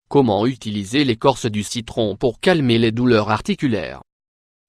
Comment utiliser l'écorce du citron pour calmer les douleurs articulaires?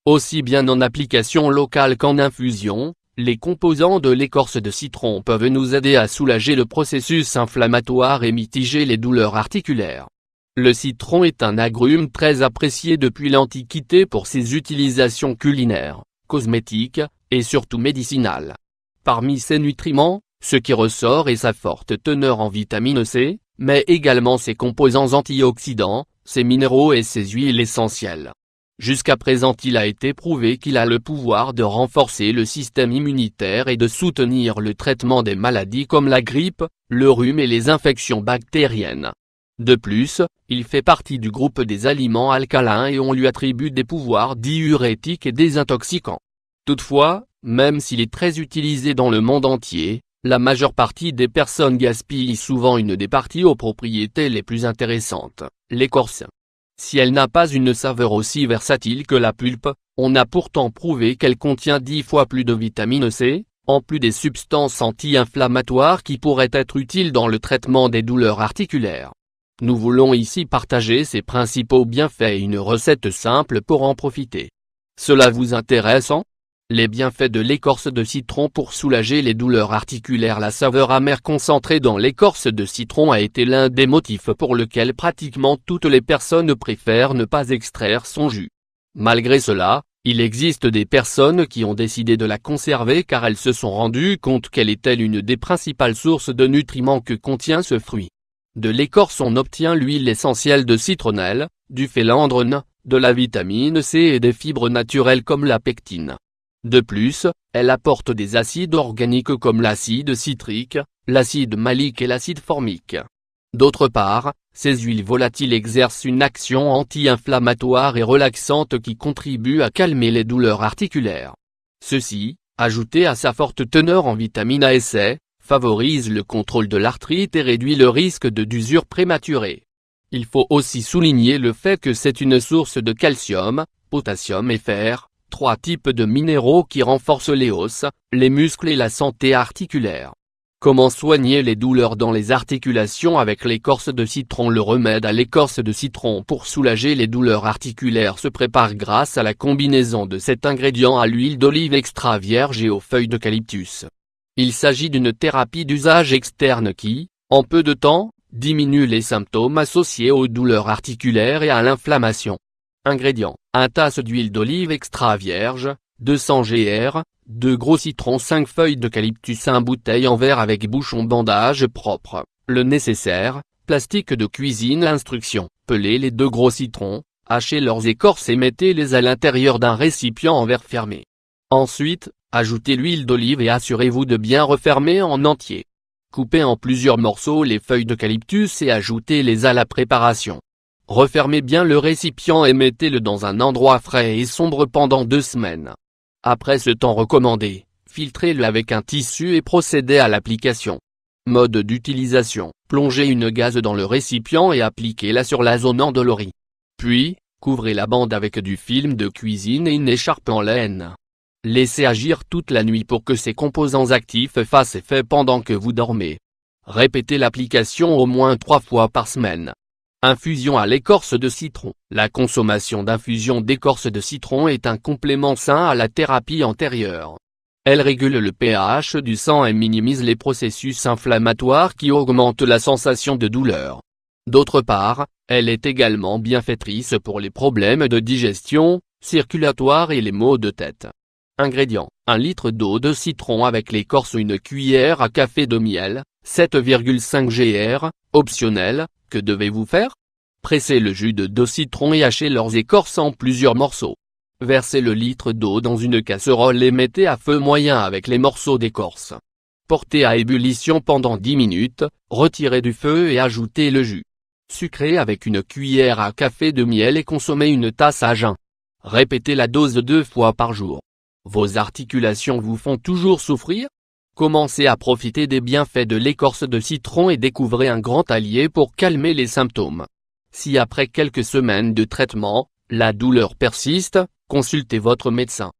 Aussi bien en application locale qu'en infusion, les composants de l'écorce de citron peuvent nous aider à soulager le processus inflammatoire et mitiger les douleurs articulaires. Le citron est un agrume très apprécié depuis l'Antiquité pour ses utilisations culinaires, cosmétiques, et surtout médicinales. Parmi ses nutriments, ce qui ressort est sa forte teneur en vitamine C, mais également ses composants antioxydants, ses minéraux et ses huiles essentielles. Jusqu'à présent il a été prouvé qu'il a le pouvoir de renforcer le système immunitaire et de soutenir le traitement des maladies comme la grippe, le rhume et les infections bactériennes. De plus, il fait partie du groupe des aliments alcalins et on lui attribue des pouvoirs diurétiques et désintoxicants. Toutefois, même s'il est très utilisé dans le monde entier, la majeure partie des personnes gaspillent souvent une des parties aux propriétés les plus intéressantes, l'écorce. Si elle n'a pas une saveur aussi versatile que la pulpe, on a pourtant prouvé qu'elle contient 10 fois plus de vitamine C, en plus des substances anti-inflammatoires qui pourraient être utiles dans le traitement des douleurs articulaires. Nous voulons ici partager ses principaux bienfaits et une recette simple pour en profiter. Cela vous intéresse, hein? Les bienfaits de l'écorce de citron pour soulager les douleurs articulaires. La saveur amère concentrée dans l'écorce de citron a été l'un des motifs pour lequel pratiquement toutes les personnes préfèrent ne pas extraire son jus. Malgré cela, il existe des personnes qui ont décidé de la conserver car elles se sont rendues compte qu'elle était l'une des principales sources de nutriments que contient ce fruit. De l'écorce on obtient l'huile essentielle de citronnelle, du félandre, de la vitamine C et des fibres naturelles comme la pectine. De plus, elle apporte des acides organiques comme l'acide citrique, l'acide malique et l'acide formique. D'autre part, ces huiles volatiles exercent une action anti-inflammatoire et relaxante qui contribue à calmer les douleurs articulaires. Ceci, ajouté à sa forte teneur en vitamine A et C, favorise le contrôle de l'arthrite et réduit le risque d'usure prématurée. Il faut aussi souligner le fait que c'est une source de calcium, potassium et fer, 3 types de minéraux qui renforcent les os, les muscles et la santé articulaire. Comment soigner les douleurs dans les articulations avec l'écorce de citron? Le remède à l'écorce de citron pour soulager les douleurs articulaires se prépare grâce à la combinaison de cet ingrédient à l'huile d'olive extra vierge et aux feuilles d'eucalyptus. Il s'agit d'une thérapie d'usage externe qui, en peu de temps, diminue les symptômes associés aux douleurs articulaires et à l'inflammation. Ingrédients: 1 tasse d'huile d'olive extra vierge, 200 gr, 2 gros citrons, 5 feuilles d'eucalyptus, 1 bouteille en verre avec bouchon, bandage propre. Le nécessaire: plastique de cuisine. Instruction: pelez les 2 gros citrons, hachez leurs écorces et mettez-les à l'intérieur d'un récipient en verre fermé. Ensuite, ajoutez l'huile d'olive et assurez-vous de bien refermer en entier. Coupez en plusieurs morceaux les feuilles d'eucalyptus et ajoutez-les à la préparation. Refermez bien le récipient et mettez-le dans un endroit frais et sombre pendant 2 semaines. Après ce temps recommandé, filtrez-le avec un tissu et procédez à l'application. Mode d'utilisation: plongez une gaze dans le récipient et appliquez-la sur la zone endolorie. Puis, couvrez la bande avec du film de cuisine et une écharpe en laine. Laissez agir toute la nuit pour que ces composants actifs fassent effet pendant que vous dormez. Répétez l'application au moins 3 fois par semaine. Infusion à l'écorce de citron. La consommation d'infusion d'écorce de citron est un complément sain à la thérapie antérieure. Elle régule le pH du sang et minimise les processus inflammatoires qui augmentent la sensation de douleur. D'autre part, elle est également bienfaitrice pour les problèmes de digestion, circulatoire et les maux de tête. Ingrédients: 1 litre d'eau de citron avec l'écorce, 1 cuillère à café de miel, 7,5 gr, optionnel. Que devez-vous faire? Pressez le jus de 2 citrons et hachez leurs écorces en plusieurs morceaux. Versez le litre d'eau dans une casserole et mettez à feu moyen avec les morceaux d'écorce. Portez à ébullition pendant 10 minutes, retirez du feu et ajoutez le jus. Sucrez avec 1 cuillère à café de miel et consommez 1 tasse à jeun. Répétez la dose 2 fois par jour. Vos articulations vous font toujours souffrir? Commencez à profiter des bienfaits de l'écorce de citron et découvrez un grand allié pour calmer les symptômes. Si après quelques semaines de traitement, la douleur persiste, consultez votre médecin.